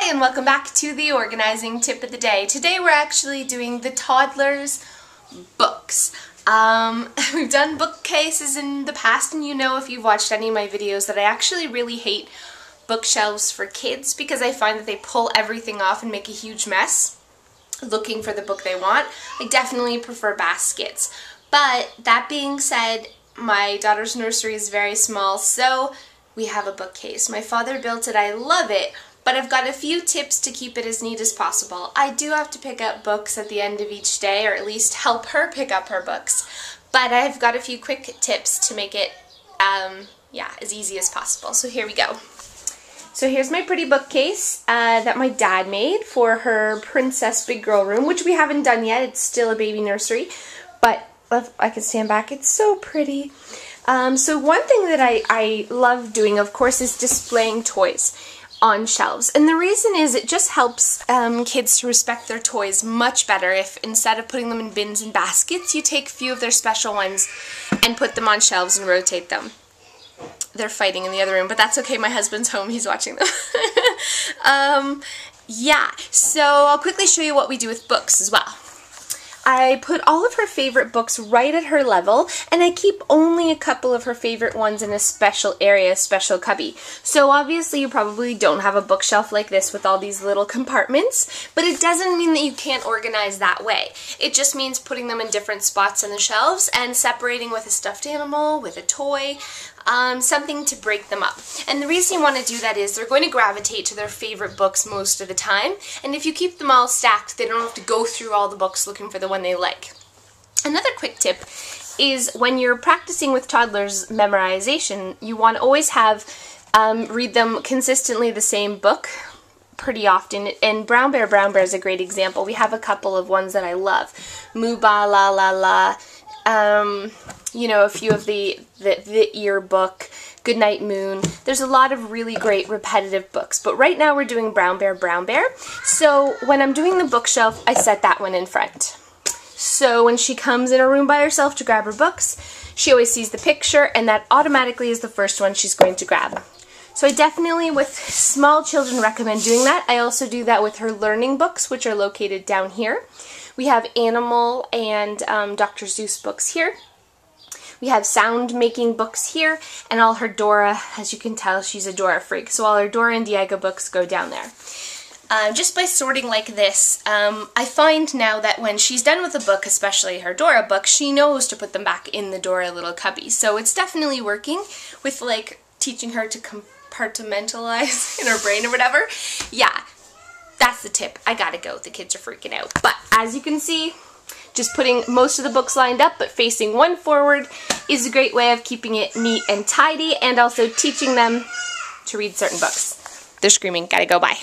Hi and welcome back to the organizing tip of the day. Today we're actually doing the Toddlers books. We've done bookcases in the past, and you know if you've watched any of my videos that I actually really hate bookshelves for kids because I find that they pull everything off and make a huge mess looking for the book they want. I definitely prefer baskets. But that being said, my daughter's nursery is very small, so we have a bookcase. My father built it, I love it, but I've got a few tips to keep it as neat as possible. I do have to pick up books at the end of each day, or at least help her pick up her books, but I've got a few quick tips to make it, as easy as possible. So here we go. So here's my pretty bookcase that my dad made for her princess big girl room, which we haven't done yet. It's still a baby nursery, but if I can stand back, it's so pretty. So one thing that I love doing, of course, is displaying toys on shelves. And the reason is it just helps kids to respect their toys much better if instead of putting them in bins and baskets, you take a few of their special ones and put them on shelves and rotate them. They're fighting in the other room, but that's okay. My husband's home. He's watching them. So I'll quickly show you what we do with books as well. I put all of her favorite books right at her level, and I keep only a couple of her favorite ones in a special area, a special cubby. So obviously you probably don't have a bookshelf like this with all these little compartments, but it doesn't mean that you can't organize that way. It just means putting them in different spots on the shelves and separating with a stuffed animal, with a toy, something to break them up. And the reason you want to do that is they're going to gravitate to their favorite books most of the time, and if you keep them all stacked, they don't have to go through all the books looking for the one they like. Another quick tip is when you're practicing with toddlers memorization, you want to always have read them consistently the same book pretty often, and Brown Bear is a great example. We have a couple of ones that I love. Moo Ba La La La, you know, a few of the Ear book, Goodnight Moon. There's a lot of really great repetitive books, but right now we're doing Brown Bear. So when I'm doing the bookshelf, I set that one in front. So when she comes in her room by herself to grab her books, she always sees the picture, and that automatically is the first one she's going to grab. So I definitely, with small children, recommend doing that. I also do that with her learning books, which are located down here. We have Animal and Dr. Seuss books here. We have sound making books here, and all her Dora, as you can tell, she's a Dora freak, so all her Dora and Diego books go down there. Just by sorting like this, I find now that when she's done with a book, especially her Dora book, she knows to put them back in the Dora little cubby. So it's definitely working with like teaching her to compartmentalize in her brain or whatever. Yeah, that's the tip. I gotta go. The kids are freaking out. But as you can see, just putting most of the books lined up but facing one forward is a great way of keeping it neat and tidy, and also teaching them to read certain books. They're screaming. Gotta go. Bye.